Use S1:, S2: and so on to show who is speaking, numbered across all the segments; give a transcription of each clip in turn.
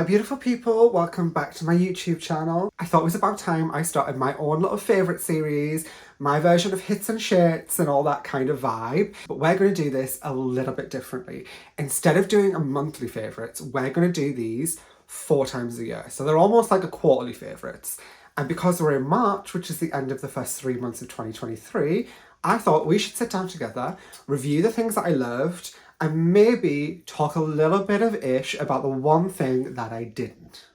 S1: Hi beautiful people, welcome back to my YouTube channel. I thought it was about time I started my own little favourite series, my version of hits and shits and all that kind of vibe. But we're going to do this a little bit differently. Instead of doing a monthly favourites, we're going to do these 4 times a year. So they're almost like a quarterly favourites. And because we're in March, which is the end of the first 3 months of 2023, I thought we should sit down together, review the things that I loved, and maybe talk a little bit of ish about the one thing that I didn't.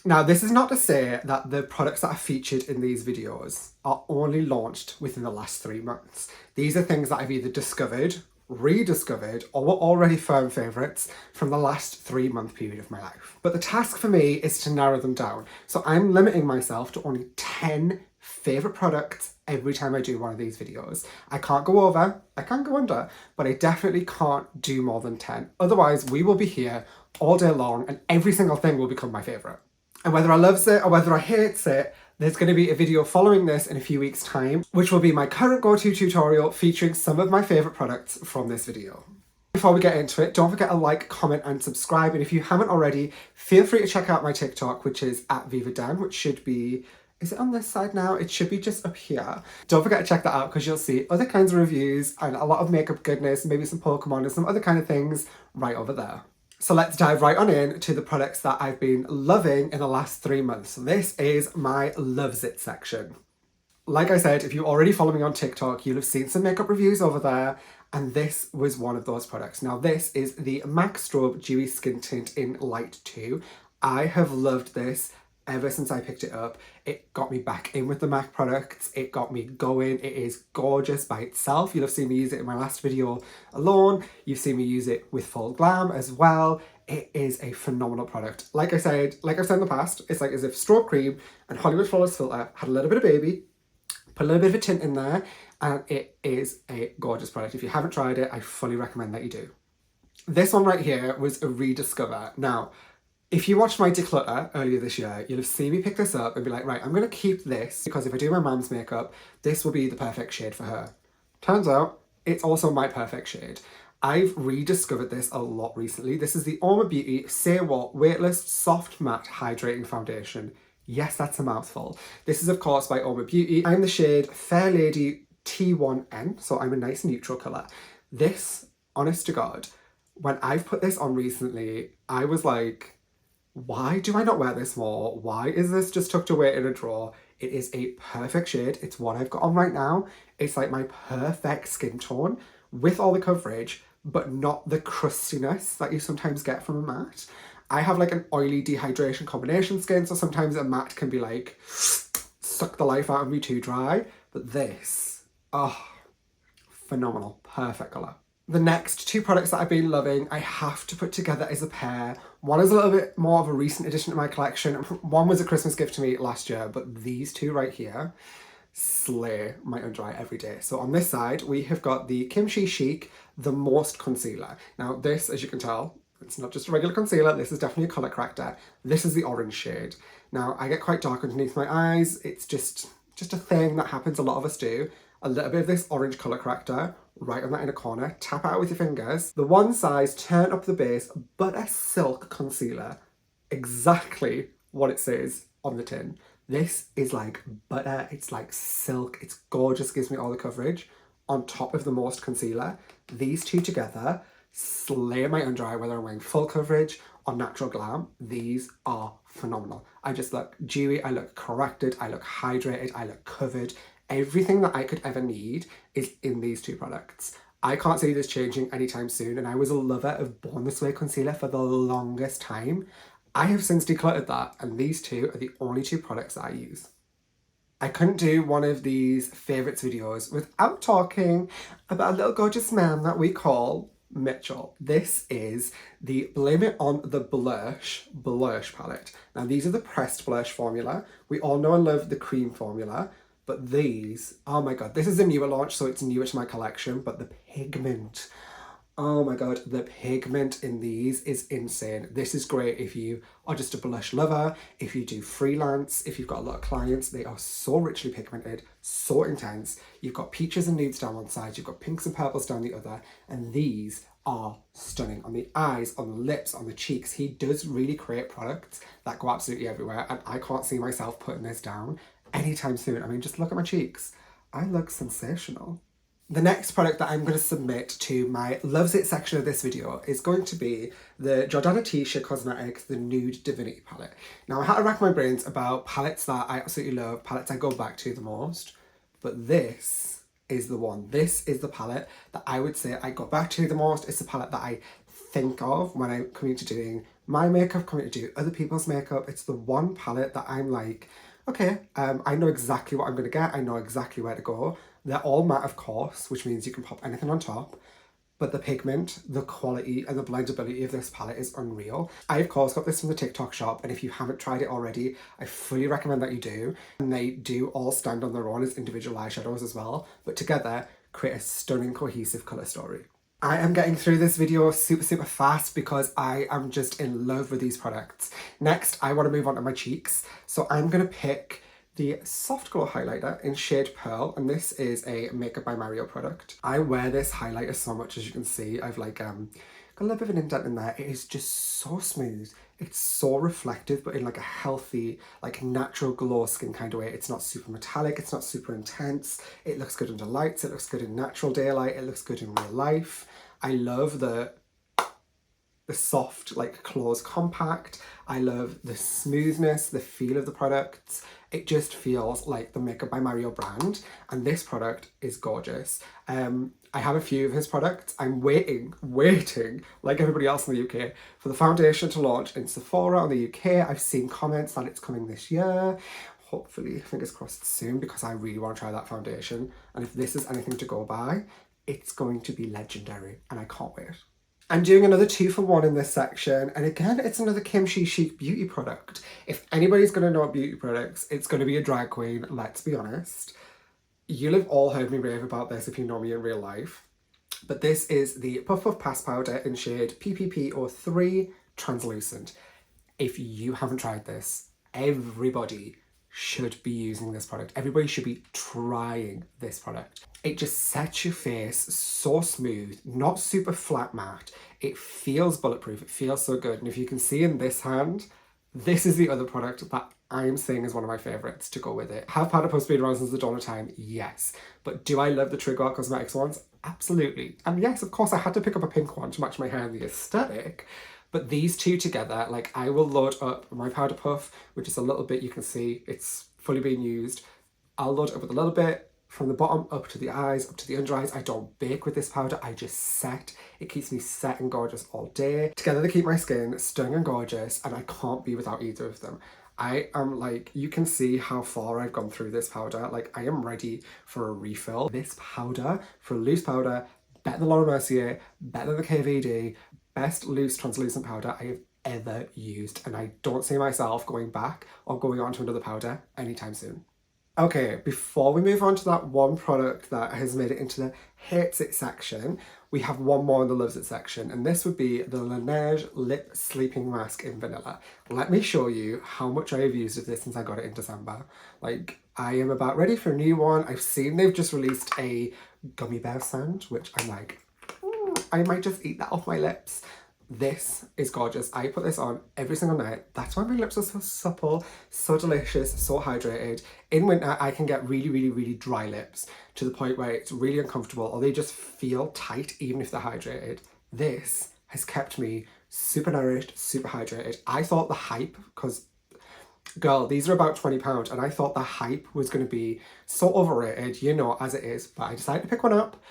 S1: Now, this is not to say that the products that are featured in these videos are only launched within the last 3 months. These are things that I've either discovered, rediscovered, or were already firm favourites from the last 3-month period of my life. But the task for me is to narrow them down. So I'm limiting myself to only 10 favourite products every time I do one of these videos. I can't go over, I can't go under, but I definitely can't do more than 10. Otherwise, we will be here all day long and every single thing will become my favourite. And whether I loves it or whether I hates it, there's going to be a video following this in a few weeks' time, which will be my current go-to tutorial featuring some of my favourite products from this video. Before we get into it, don't forget to like, comment and subscribe. And if you haven't already, feel free to check out my TikTok, which is at Viva Dann, which should be... Is it on this side now? It should be just up here. Don't forget to check that out because you'll see other kinds of reviews and a lot of makeup goodness, maybe some Pokemon and some other kind of things right over there. So let's dive right on in to the products that I've been loving in the last 3 months. This is my Loves It section. Like I said, if you already follow me on TikTok, you'll have seen some makeup reviews over there, and this was one of those products. Now this is the MAC Strobe Dewy Skin Tint in Light 2. I have loved this ever since I picked it up. It got me back in with the MAC products. It got me going. It is gorgeous by itself. You'll have seen me use it in my last video alone. You've seen me use it with Full Glam as well. It is a phenomenal product. Like I've said in the past, it's like as if Strobe Cream and Hollywood Flawless Filter had a little bit of baby, put a little bit of a tint in there, and it is a gorgeous product. If you haven't tried it, I fully recommend that you do. This one right here was a rediscover. Now, if you watched my declutter earlier this year, you'll have seen me pick this up and be like, right, I'm going to keep this because if I do my mum's makeup, this will be the perfect shade for her. Turns out, it's also my perfect shade. I've rediscovered this a lot recently. This is the Oma Beauty Say What Weightless Soft Matte Hydrating Foundation. Yes, that's a mouthful. This is, of course, by Oma Beauty. I'm the shade Fair Lady T1N, so I'm a nice neutral colour. This, honest to God, when I've put this on recently, I was like, why do I not wear this more? Why is this just tucked away in a drawer? It is a perfect shade. It's what I've got on right now. It's like my perfect skin tone with all the coverage, but not the crustiness that you sometimes get from a matte. I have like an oily dehydration combination skin, so sometimes a matte can be like, suck the life out of me too dry. But this, oh, phenomenal, perfect colour. The next 2 products that I've been loving, I have to put together as a pair. One is a little bit more of a recent addition to my collection. One was a Christmas gift to me last year, but these 2 right here slay my under eye every day. So on this side, we have got the Kimchi Chic The Most Concealer. Now this, as you can tell, it's not just a regular concealer, this is definitely a colour corrector. This is the orange shade. Now I get quite dark underneath my eyes. It's just a thing that happens, a lot of us do. A little bit of this orange colour corrector right on that inner corner. Tap it out with your fingers. The one size Turn Up the Base Butter Silk Concealer. Exactly what it says on the tin. This is like butter, it's like silk, it's gorgeous, gives me all the coverage. On top of the Most Concealer, these 2 together slay my under eye, whether I'm wearing full coverage or natural glam. These are phenomenal. I just look dewy, I look corrected, I look hydrated, I look covered. Everything that I could ever need is in these 2 products. I can't see this changing anytime soon, and I was a lover of Born This Way concealer for the longest time. I have since decluttered that, and these 2 are the only 2 products that I use. I couldn't do one of these favourites videos without talking about a little gorgeous man that we call Mitchell. This is the Blame It On The Blush palette. Now these are the pressed blush formula. We all know and love the cream formula. But these, oh my god, this is a newer launch, so it's newer to my collection, but the pigment, oh my god, the pigment in these is insane. This is great if you are just a blush lover, if you do freelance, if you've got a lot of clients. They are so richly pigmented, so intense. You've got peaches and nudes down one side, you've got pinks and purples down the other, and these are stunning. On the eyes, on the lips, on the cheeks. He does really create products that go absolutely everywhere, and I can't see myself putting this down anytime soon. I mean, just look at my cheeks. I look sensational. The next product that I'm going to submit to my Loves It section of this video is going to be the Jordana Tisha Cosmetics, the Nude Divinity palette. Now, I had to rack my brains about palettes that I absolutely love, palettes I go back to the most, but this is the one. This is the palette that I would say I go back to the most. It's the palette that I think of when I'm coming to doing my makeup, coming to do other people's makeup. It's the one palette that I'm like, okay, I know exactly what I'm going to get. I know exactly where to go. They're all matte, of course, which means you can pop anything on top. But the pigment, the quality, and the blendability of this palette is unreal. I, of course, got this from the TikTok shop, and if you haven't tried it already, I fully recommend that you do. And they do all stand on their own as individual eyeshadows as well, but together create a stunning, cohesive colour story. I am getting through this video super fast because I am just in love with these products. Next, I want to move on to my cheeks. So I'm going to pick the Soft Glow highlighter in shade Pearl, and this is a Makeup by Mario product. I wear this highlighter so much, as you can see. I've like got a little bit of an indent in there. It is just so smooth. It's so reflective, but in like a healthy, like natural glow skin kind of way. It's not super metallic, it's not super intense. It looks good under lights, it looks good in natural daylight, it looks good in real life. I love the soft, like close compact. I love the smoothness, the feel of the products. It just feels like the Makeup by Mario brand, and this product is gorgeous. I have a few of his products. I'm waiting, like everybody else in the UK, for the foundation to launch in Sephora in the UK. I've seen comments that it's coming this year. Hopefully, fingers crossed soon, because I really want to try that foundation. And if this is anything to go by, it's going to be legendary, and I can't wait. I'm doing another 2-for-1 in this section, and again, it's another Kimchi Chic beauty product. If anybody's going to know beauty products, it's going to be a drag queen, let's be honest. You'll have all heard me rave about this if you know me in real life. But this is the Puff Puff Pass Powder in shade PPP03 Translucent. If you haven't tried this, everybody should be using this product. Everybody should be trying this product. It just sets your face so smooth, not super flat matte. It feels bulletproof, it feels so good. And if you can see in this hand, this is the other product that I'm saying is one of my favourites to go with it. Have powder puffs been around since the dawn of time? Yes. But do I love the Trigger Cosmetics ones? Absolutely. And yes, of course, I had to pick up a pink one to match my hair and the aesthetic. But these two together, like I will load up my powder puff, which is a little bit, you can see it's fully being used. I'll load it up with a little bit from the bottom up to the eyes, up to the under eyes. I don't bake with this powder, I just set. It keeps me set and gorgeous all day. Together they keep my skin stunning and gorgeous, and I can't be without either of them. I am like, you can see how far I've gone through this powder. Like I am ready for a refill. This powder, for a loose powder, better than Laura Mercier, better than the KVD, best loose translucent powder I have ever used, and I don't see myself going back or going on to another powder anytime soon. Okay, before we move on to that one product that has made it into the Hates It section, we have one more in the Loves It section, and this would be the Laneige Lip Sleeping Mask in Vanilla. Let me show you how much I have used of this since I got it in December. Like, I am about ready for a new one. I've seen they've just released a gummy bear scent, which I'm like, I might just eat that off my lips. This is gorgeous. I put this on every single night. That's why my lips are so supple, so delicious, so hydrated. In winter, I can get really dry lips to the point where it's really uncomfortable, or they just feel tight even if they're hydrated. This has kept me super nourished, super hydrated. I thought the hype, because girl, these are about £20, and I thought the hype was going to be so overrated, you know, as it is, but I decided to pick one up,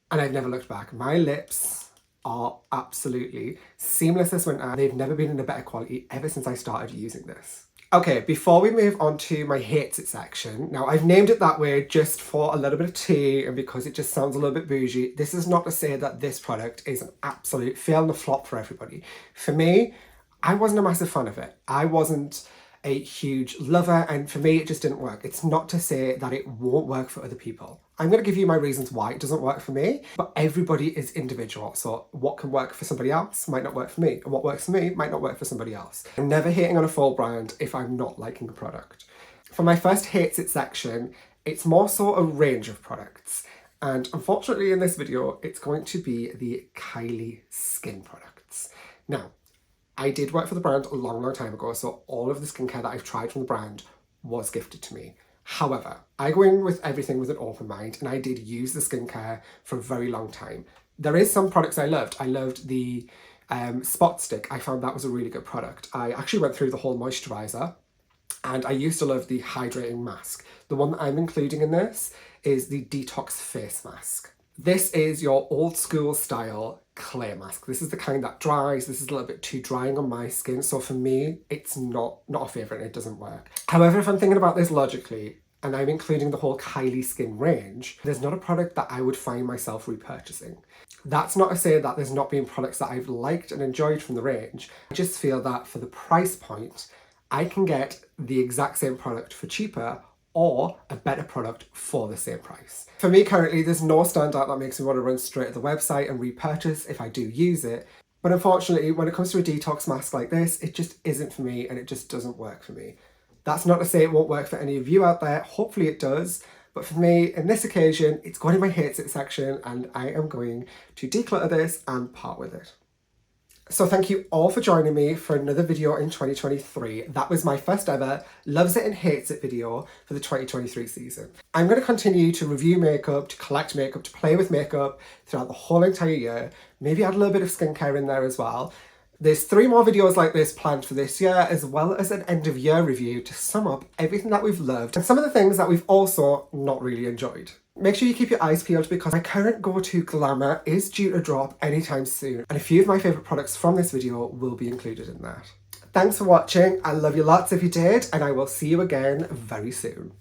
S1: and I've never looked back. My lips are absolutely seamless this winter. They've never been in a better quality ever since I started using this. Okay, before we move on to my Hates It section, now I've named it that way just for a little bit of tea and because it just sounds a little bit bougie. This is not to say that this product is an absolute fail and a flop for everybody. For me, I wasn't a massive fan of it. I wasn't a huge lover, and for me it just didn't work. It's not to say that it won't work for other people. I'm going to give you my reasons why it doesn't work for me, but everybody is individual. So what can work for somebody else might not work for me, and what works for me might not work for somebody else. I'm never hating on a full brand if I'm not liking the product. For my first Hates It section, it's more so a range of products. And unfortunately in this video, it's going to be the Kylie skin products. Now, I did work for the brand a long time ago, so all of the skincare that I've tried from the brand was gifted to me. However, I go in with everything with an open mind, and I did use the skincare for a very long time. There is some products I loved. I loved the spot stick. I found that was a really good product. I actually went through the whole moisturizer, and I used to love the hydrating mask. The one that I'm including in this is the detox face mask. This is your old school style clear mask. This is the kind that dries. This is a little bit too drying on my skin. So for me, it's not a favourite. It doesn't work. However, if I'm thinking about this logically, and I'm including the whole Kylie skin range, there's not a product that I would find myself repurchasing. That's not to say that there's not been products that I've liked and enjoyed from the range. I just feel that for the price point, I can get the exact same product for cheaper or a better product for the same price. For me currently, there's no standout that makes me want to run straight to the website and repurchase if I do use it. But unfortunately, when it comes to a detox mask like this, it just isn't for me and it just doesn't work for me. That's not to say it won't work for any of you out there. Hopefully it does. But for me, in this occasion, it's going in my hates it section and I am going to declutter this and part with it. So thank you all for joining me for another video in 2023. That was my first ever Loves It and Hates It video for the 2023 season. I'm going to continue to review makeup, to collect makeup, to play with makeup throughout the whole entire year. Maybe add a little bit of skincare in there as well. There's 3 more videos like this planned for this year, as well as an end of year review to sum up everything that we've loved and some of the things that we've also not really enjoyed. Make sure you keep your eyes peeled because my current go-to glamour is due to drop anytime soon, and a few of my favourite products from this video will be included in that. Thanks for watching, I love you lots if you did, and I will see you again very soon.